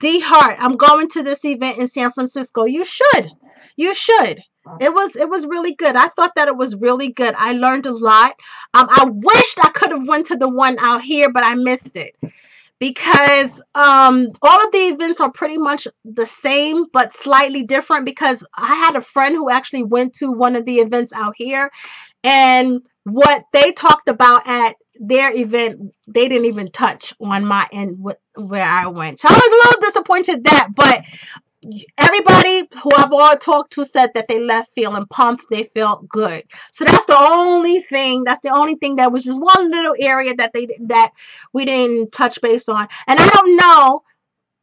D Hart, I'm going to this event in San Francisco. You should. It was really good. I thought that it was really good. I learned a lot. I wished I could have went to the one out here, but I missed it because all of the events are pretty much the same, but slightly different, because I had a friend who actually went to one of the events out here, and what they talked about at their event, they didn't even touch on my end where I went. So I was a little disappointed that, but everybody who I've all talked to said that they left feeling pumped. They felt good. So that's the only thing that was just one little area that we didn't touch base on. And I don't know,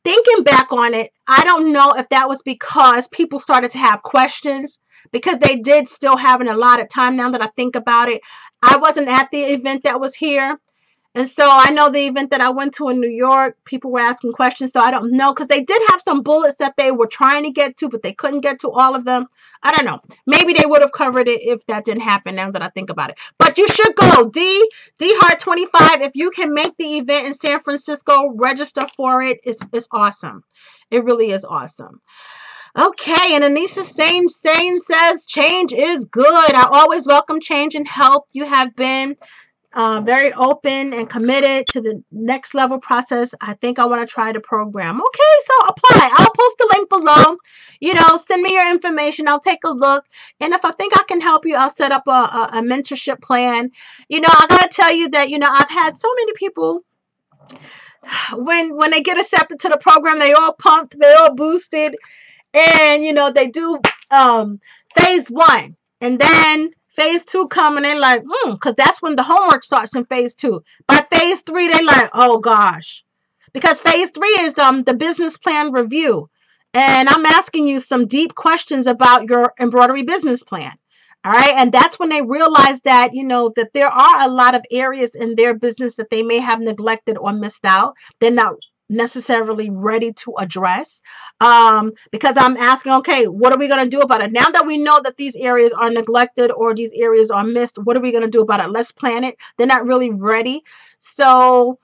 thinking back on it, I don't know if that was because people started to have questions, because they did still having a lot of time. Now that I think about it, I wasn't at the event that was here. And so I know the event that I went to in New York, people were asking questions. So I don't know, because they did have some bullets that they were trying to get to, but they couldn't get to all of them. I don't know. Maybe they would have covered it if that didn't happen, now that I think about it. But you should go. D Hart 25. If you can make the event in San Francisco, register for it. It's awesome. It really is awesome. Okay, and Anissa Sane says, change is good. I always welcome change and help. You have been very open and committed to the next level process. I think I want to try the program. Okay, so apply. I'll post the link below. Send me your information. I'll take a look. And if I think I can help you, I'll set up a mentorship plan. I got to tell you that, I've had so many people, when they get accepted to the program, they all pumped, they all boosted. And, they do phase 1. And then phase 2 coming in like, because that's when the homework starts in phase 2. By phase 3, they're like, oh, gosh. Because phase 3 is the business plan review. And I'm asking you some deep questions about your embroidery business plan. All right. And that's when they realize that, that there are a lot of areas in their business that they may have neglected or missed out. They're not necessarily ready to address, because I'm asking, okay, what are we going to do about it now that we know that these areas are neglected or these areas are missed? What are we going to do about it? Let's plan it. They're not really ready. So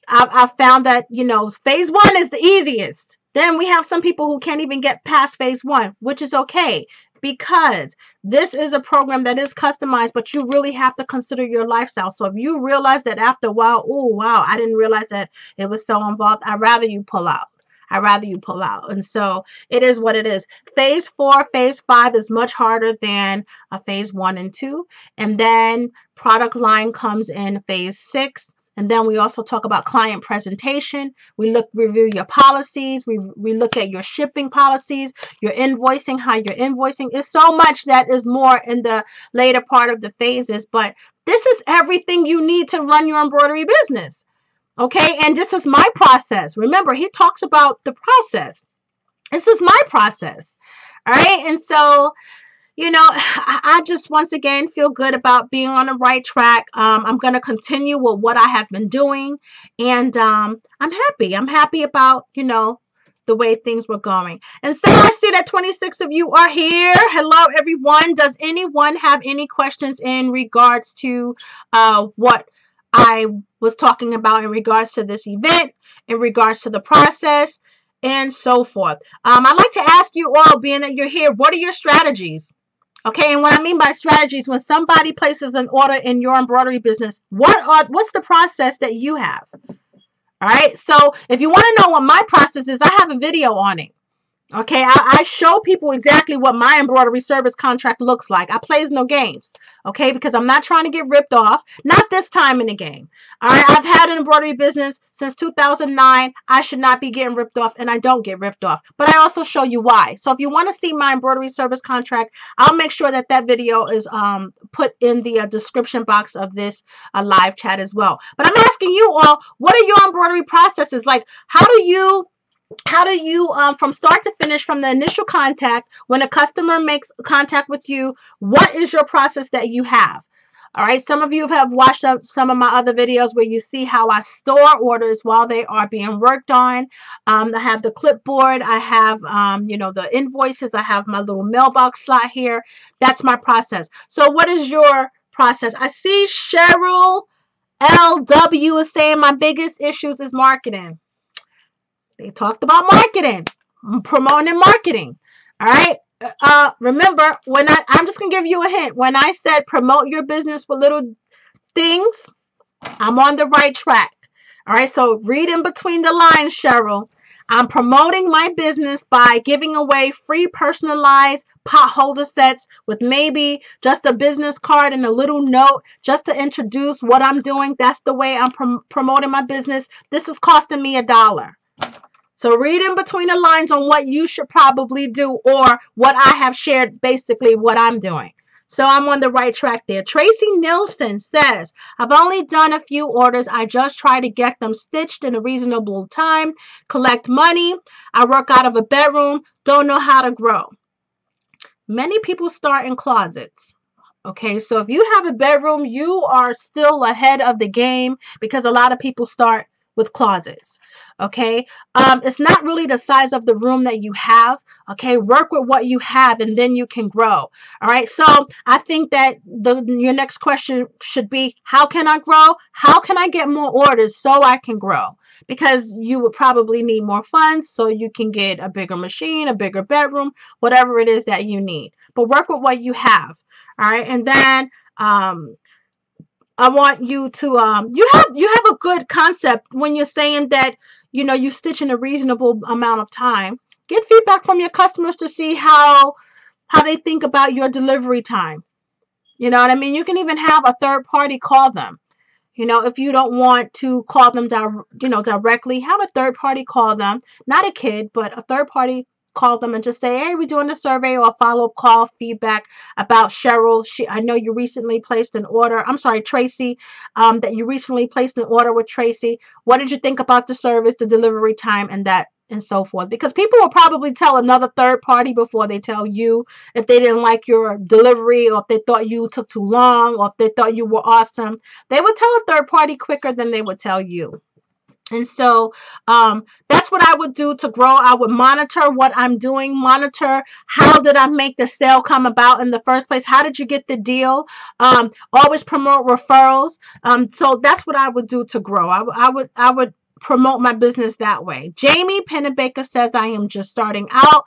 I found that, phase 1 is the easiest. Then we have some people who can't even get past phase 1, which is okay. because this is a program that is customized, but you really have to consider your lifestyle. So if you realize that after a while, oh, wow, I didn't realize that it was so involved, I'd rather you pull out. I'd rather you pull out. And so it is what it is. Phase 4, phase 5 is much harder than a phase 1 and 2. And then product line comes in phase 6. And then we also talk about client presentation. We review your policies. We look at your shipping policies, your invoicing, how you're invoicing. It's so much that is more in the later part of the phases. But this is everything you need to run your embroidery business. Okay, and this is my process. Remember, he talks about the process. This is my process. All right, and so, you know, I just once again feel good about being on the right track. I'm going to continue with what I have been doing, and I'm happy. I'm happy about, you know, the way things were going. And so I see that 26 of you are here. Hello, everyone. Does anyone have any questions in regards to what I was talking about in regards to this event, in regards to the process, and so forth? I'd like to ask you all, being that you're here, what are your strategies? Okay, and what I mean by strategies, when somebody places an order in your embroidery business, what's the process that you have? All right, so if you want to know what my process is, I have a video on it. Okay, I show people exactly what my embroidery service contract looks like. I plays no games, okay, because I'm not trying to get ripped off. Not this time in the game. All right, I've had an embroidery business since 2009. I should not be getting ripped off, and I don't get ripped off. But I also show you why. So if you want to see my embroidery service contract, I'll make sure that that video is put in the description box of this live chat as well. But I'm asking you all, what are your embroidery processes? Like, how do you from start to finish, from the initial contact, when a customer makes contact with you, what is your process that you have? All right, some of you have watched some of my other videos where you see how I store orders while they are being worked on. I have the clipboard, I have you know, the invoices, I have my little mailbox slot here. That's my process. So what is your process? I see Cheryl LW is saying my biggest issues is marketing. They talked about marketing, promoting and marketing. All right. Remember, when I'm just going to give you a hint. When I said promote your business with little things, I'm on the right track. All right. So read in between the lines, Cheryl. I'm promoting my business by giving away free personalized pot holder sets with maybe just a business card and a little note just to introduce what I'm doing. That's the way I'm promoting my business. This is costing me $1. So read in between the lines on what you should probably do, or what I have shared, basically what I'm doing. So I'm on the right track there. Tracy Nilsson says, I've only done a few orders. I just try to get them stitched in a reasonable time, collect money. I work out of a bedroom, don't know how to grow. Many people start in closets. Okay, so if you have a bedroom, you are still ahead of the game, because a lot of people start with closets. Okay, it's not really the size of the room that you have. Okay, work with what you have, and then you can grow. All right, so I think that your next question should be, how can I grow? How can I get more orders so I can grow? Because you would probably need more funds so you can get a bigger machine, a bigger bedroom, whatever it is that you need. But work with what you have. All right, and then I want you to you have a good concept when you're saying that, you know, you stitch in a reasonable amount of time. Get feedback from your customers to see how they think about your delivery time. You know what I mean? You can even have a third party call them. You know, if you don't want to call them directly, have a third party call them. Not a kid, but a third party call them and just say, hey, we're doing a survey or a follow-up call, feedback about Cheryl. I know you recently placed an order. I'm sorry, Tracy, that you recently placed an order with Tracy. What did you think about the service, the delivery time, and so forth? Because people will probably tell another third party before they tell you, if they didn't like your delivery, or if they thought you took too long, or if they thought you were awesome. They would tell a third party quicker than they would tell you. And so that's what I would do to grow. I would monitor what I'm doing, monitor how did I make the sale come about in the first place? How did you get the deal? Always promote referrals. So that's what I would do to grow. I would promote my business that way. Jamie Pennebaker says, I am just starting out.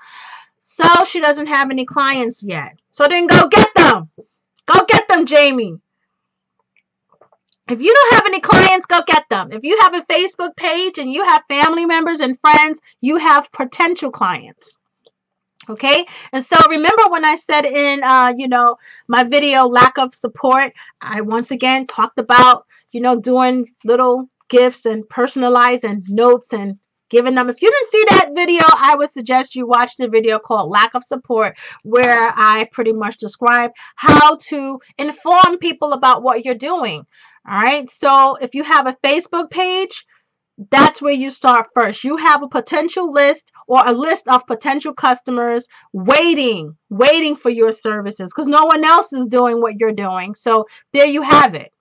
So she doesn't have any clients yet. So then go get them. Go get them, Jamie. If you don't have any clients, go get them. If you have a Facebook page and you have family members and friends, you have potential clients. Okay. And so remember when I said in, my video, lack of support, I once again talked about, doing little gifts and personalizing notes and giving them. If you didn't see that video, I would suggest you watch the video called Lack of Support, where I pretty much describe how to inform people about what you're doing. All right. So if you have a Facebook page, that's where you start first. You have a potential list or a list of potential customers waiting for your services because no one else is doing what you're doing. So there you have it.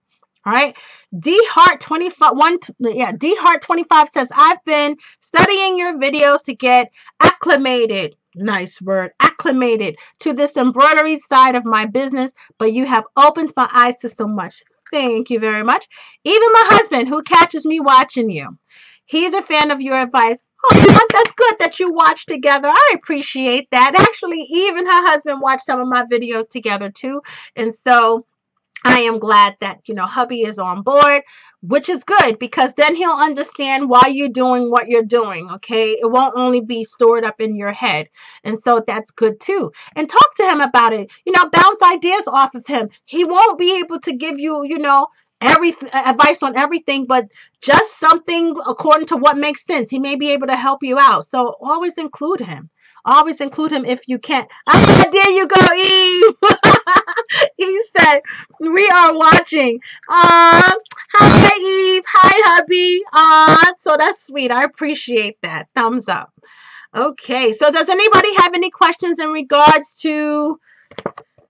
All right. D Heart 25 says, I've been studying your videos to get acclimated. Nice word, acclimated to this embroidery side of my business, but you have opened my eyes to so much. Thank you very much. Even my husband, who catches me watching you, he's a fan of your advice. Oh, that's good that you watch together. I appreciate that. Actually, even her husband watched some of my videos together too. And so I am glad that, hubby is on board, which is good because then he'll understand why you're doing what you're doing. Okay. It won't only be stored up in your head. And so that's good too. And talk to him about it, bounce ideas off of him. He won't be able to give you, every advice on everything, but just something according to what makes sense. He may be able to help you out. So always include him. Always include him if you can. Ah, there you go, Eve. He said, we are watching. Hi, Eve. Hi, hubby. So that's sweet. I appreciate that. Thumbs up. Okay. So does anybody have any questions in regards to,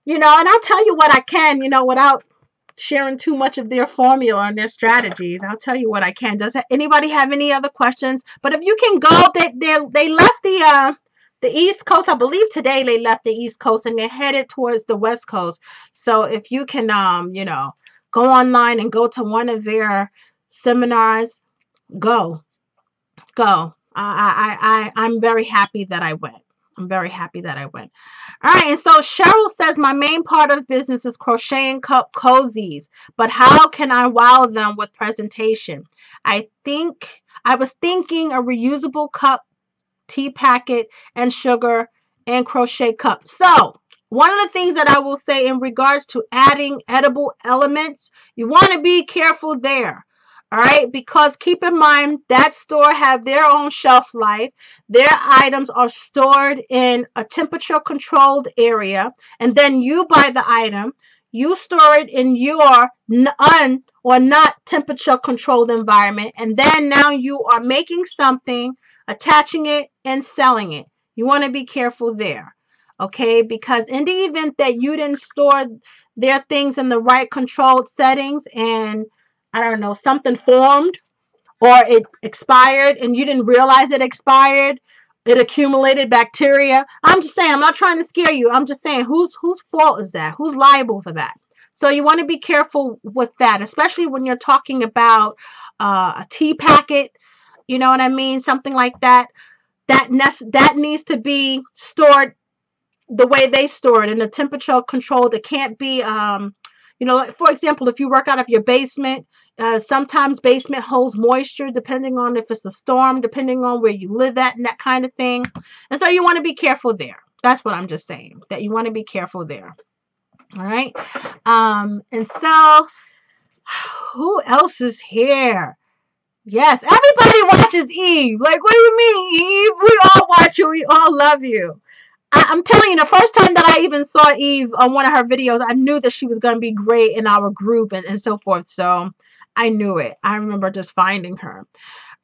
and I'll tell you what I can, without sharing too much of their formula and their strategies. I'll tell you what I can. Does anybody have any other questions? But if you can go, they left the East Coast. I believe today they left the East Coast and they're headed towards the West Coast. So if you can, go online and go to one of their seminars, go. I'm very happy that I went. I'm very happy that I went. All right. And so Cheryl says, my main part of business is crocheting cup cozies, but how can I wow them with presentation? I was thinking a reusable cup, tea packet, and sugar and crochet cup. So one of the things that I will say in regards to adding edible elements, you want to be careful there. All right, because keep in mind that store have their own shelf life. Their items are stored in a temperature controlled area, and then you buy the item, you store it in your not temperature controlled environment, and then now you are making something, attaching it, and selling it. You want to be careful there, okay? Because in the event that you didn't store their things in the right controlled settings and I don't know, something formed or it expired and you didn't realize it expired, it accumulated bacteria. I'm just saying, I'm not trying to scare you. I'm just saying, whose fault is that? Who's liable for that? So you want to be careful with that, especially when you're talking about a tea packet, you know what I mean? Something like that. That needs to be stored the way they store it in a temperature controlled. It can't be, like for example, if you work out of your basement, sometimes basement holds moisture depending on if it's a storm, depending on where you live at and that kind of thing. And so you want to be careful there. That's what I'm just saying, that you want to be careful there. All right. And so who else is here? Yes, everybody watches Eve. Like, what do you mean, Eve? We all watch you. We all love you. I'm telling you, the first time that I even saw Eve on one of her videos, I knew that she was going to be great in our group and so forth. So I knew it. I remember just finding her.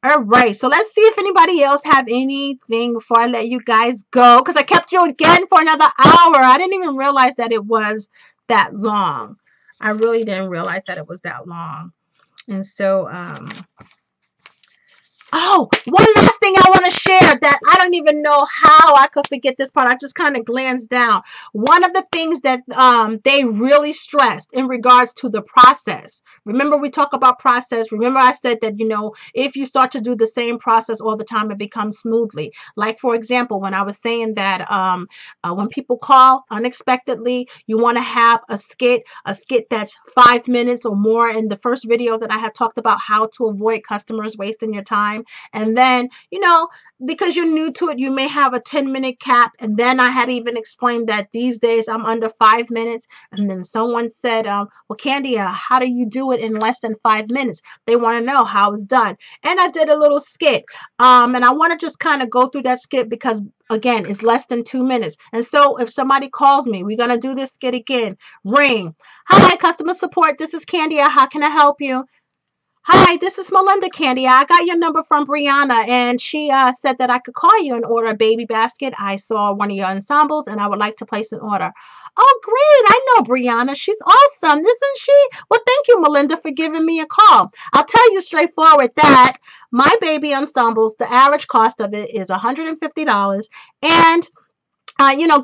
All right. So let's see if anybody else have anything before I let you guys go. Because I kept you again for another hour. I didn't even realize that it was that long. I really didn't realize that it was that long. And so, oh, one last thing I want to share that I don't don't even know how I could forget this part. I just kind of glanced down. One of the things that they really stressed in regards to the process. Remember, we talk about process. Remember, I said that, if you start to do the same process all the time, it becomes smoothly. Like, for example, when I was saying that when people call unexpectedly, you want to have a skit that's 5 minutes or more. In the first video that I had talked about how to avoid customers wasting your time. And then, because you're new to it, you may have a 10-minute cap. And then I had even explained that these days I'm under 5 minutes. And then someone said, well, Candia, how do you do it in less than 5 minutes? They want to know how it's done. And I did a little skit. And I want to just kind of go through that skit because, again, it's less than 2 minutes. And so if somebody calls me, we're going to do this skit again. Ring. Hi, customer support. This is Candia. How can I help you? Hi, this is Melinda, Candia. I got your number from Brianna, and she said that I could call you and order a baby basket. I saw one of your ensembles, and I would like to place an order. Oh, great. I know Brianna. She's awesome, isn't she? Well, thank you, Melinda, for giving me a call. I'll tell you straightforward that my baby ensembles, the average cost of it is $150, and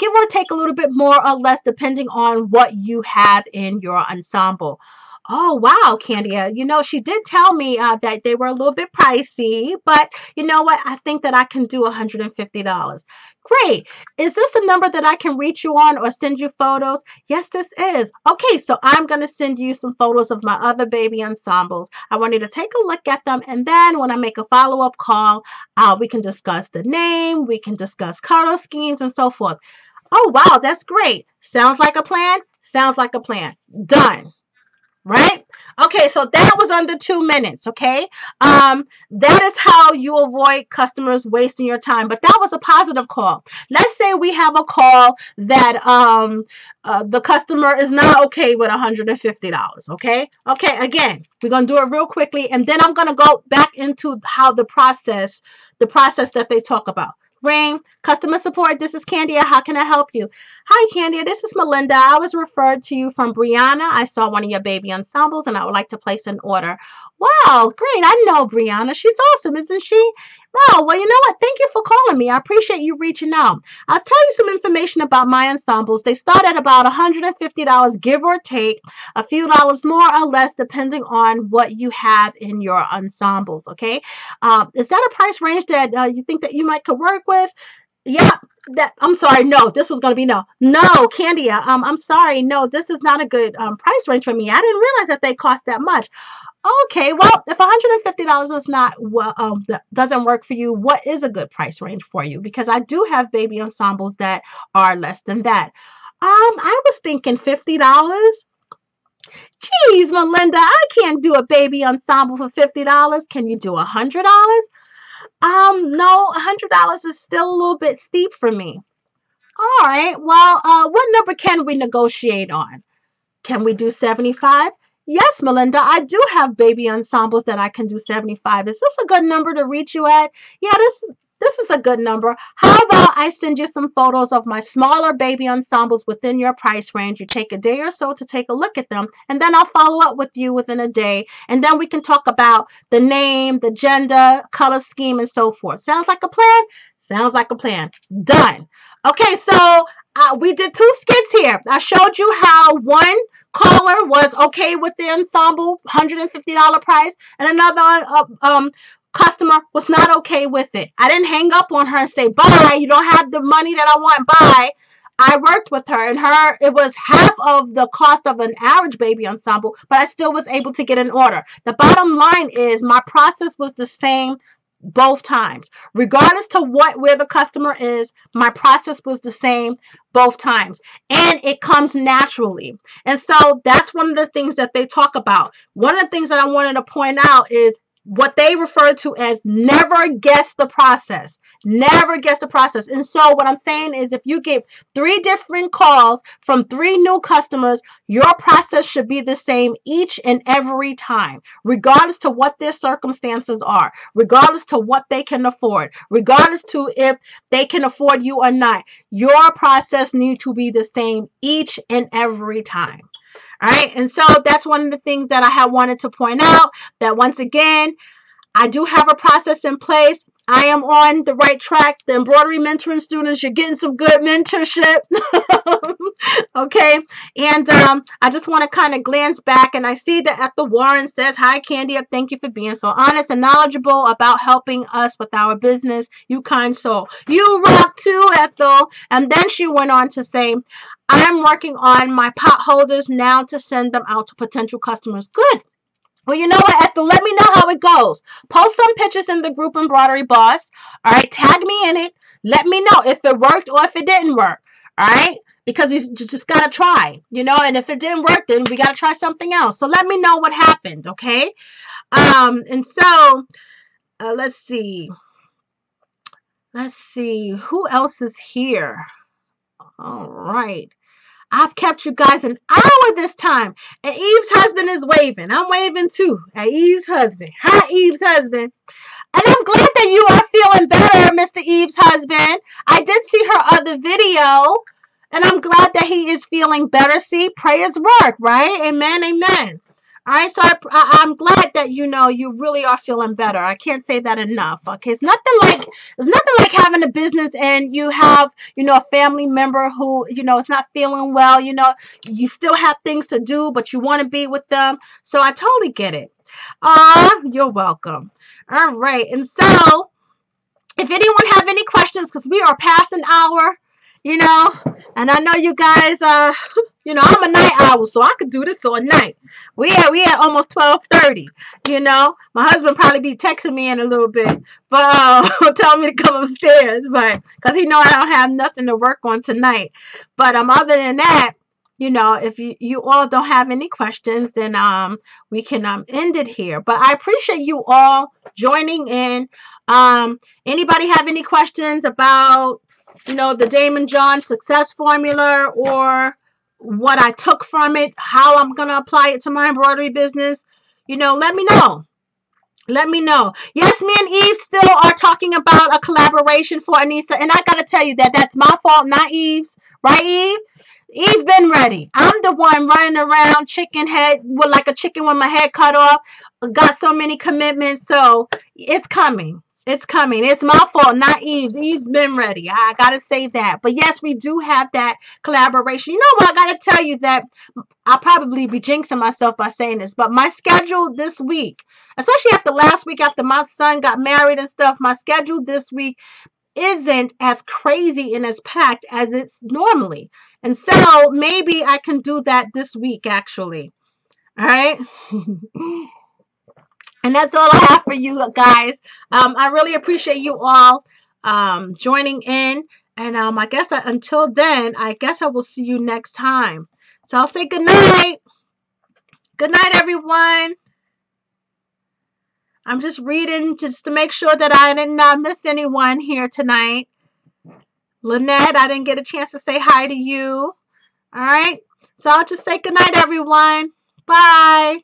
give or take a little bit more or less depending on what you have in your ensemble. Oh, wow, Candia. She did tell me that they were a little bit pricey, but you know what? I think that I can do $150. Great. Is this a number that I can reach you on or send you photos? Yes, this is. Okay, so I'm going to send you some photos of my other baby ensembles. I want you to take a look at them, and then when I make a follow-up call, we can discuss the name, we can discuss color schemes, and so forth. Oh, wow, that's great. Sounds like a plan? Sounds like a plan. Done. Right? Okay, so that was under 2 minutes, okay? That is how you avoid customers wasting your time. But that was a positive call. Let's say we have a call that the customer is not okay with $150, okay? Okay, again, we're going to do it real quickly, and then I'm going to go back into how the process that they talk about. Ring, customer support, this is Candia. How can I help you? Hi, Candia, this is Melinda. I was referred to you from Brianna. I saw one of your baby ensembles, and I would like to place an order. Wow, great. I know Brianna. She's awesome, isn't she? Wow, well, you know what? Thank you for calling me. I appreciate you reaching out. I'll tell you some information about my ensembles. They start at about $150, give or take, a few dollars more or less, depending on what you have in your ensembles, okay? Is that a price range that you think that you might could work with? Yeah, I'm sorry. No, this was going to be no. No, Candia, I'm sorry. No, this is not a good price range for me. I didn't realize that they cost that much. Okay, well, if $150 is not doesn't work for you, what is a good price range for you? Because I do have baby ensembles that are less than that. I was thinking $50. Geez, Melinda, I can't do a baby ensemble for $50. Can you do $100? No, $100 is still a little bit steep for me. All right, well, what number can we negotiate on? Can we do 75? Yes, Melinda, I do have baby ensembles that I can do 75. Is this a good number to reach you at? Yeah, this is a good number. How about I send you some photos of my smaller baby ensembles within your price range? You take a day or so to take a look at them, and then I'll follow up with you within a day, and then we can talk about the name, the gender, color scheme, and so forth. Sounds like a plan? Sounds like a plan. Done. Okay, so we did 2 skits here. I showed you how one caller was okay with the ensemble $150 price, and another customer was not okay with it. I didn't hang up on her and say, bye, you don't have the money that I want, bye. I worked with her, and it was half of the cost of an average baby ensemble, but I still was able to get an order. The bottom line is my process was the same both times. Regardless to where the customer is, my process was the same both times. And it comes naturally. And so that's one of the things that they talk about. One of the things that I wanted to point out is what they refer to as never guess the process. Never guess the process. And so what I'm saying is if you get 3 different calls from 3 new customers, your process should be the same each and every time, regardless to what their circumstances are, regardless to what they can afford, regardless to if they can afford you or not. Your process needs to be the same each and every time. All right. And so that's one of the things that I had wanted to point out, that once again, I do have a process in place. I am on the right track. The embroidery mentoring students, you're getting some good mentorship. Okay. And I just want to kind of glance back, and I see that Ethel Warren says, "Hi, Candy. Thank you for being so honest and knowledgeable about helping us with our business. You kind soul. You rock too, Ethel." And then she went on to say, "I'm working on my pot holders now to send them out to potential customers." Good. Well, you know what, Ethel? Let me know how it goes. Post some pictures in the group Embroidery Boss. All right, tag me in it. Let me know if it worked or if it didn't work. All right, because you just gotta try, And if it didn't work, then we gotta try something else. So let me know what happened, okay? And so let's see. Let's see who else is here. All right. I've kept you guys an hour this time. And Eve's husband is waving. I'm waving too at Eve's husband. Hi, Eve's husband. And I'm glad that you are feeling better, Mr. Eve's husband. I did see her other video. And I'm glad that he is feeling better. See, prayers work, right? Amen, amen. All right, so I'm glad that you really are feeling better. I can't say that enough. Okay, it's nothing like having a business and you have a family member who is not feeling well. You still have things to do, but you want to be with them. So I totally get it. You're welcome. All right, and so if anyone have any questions, because we are past an hour, and I know you guys, I'm a night owl, so I could do this all night. We at almost 12:30. My husband probably be texting me in a little bit, but telling me to come upstairs, but because he know I don't have nothing to work on tonight. But other than that, if you all don't have any questions, then we can end it here. But I appreciate you all joining in. Anybody have any questions about the Damon John success formula, or what I took from it, how I'm going to apply it to my embroidery business? Let me know. Let me know. Yes, me and Eve still are talking about a collaboration for Anissa. And I got to tell you that's my fault, not Eve's. Right, Eve? Eve been ready. I'm the one running around chicken head with like a chicken with my head cut off. Got so many commitments. So it's coming. It's coming. It's my fault, not Eve's. Eve's been ready. I got to say that. But yes, we do have that collaboration. You know what? I got to tell you that I'll probably be jinxing myself by saying this, but my schedule this week, especially after last week, after my son got married and stuff, my schedule this week isn't as crazy and as packed as it's normally. And so maybe I can do that this week, actually. All right. And that's all I have for you guys. I really appreciate you all joining in. And I guess until then, I guess I will see you next time. So I'll say good night. Good night, everyone. I'm just reading just to make sure that I didn't miss anyone here tonight. Lynette, I didn't get a chance to say hi to you. All right. So I'll just say good night, everyone. Bye.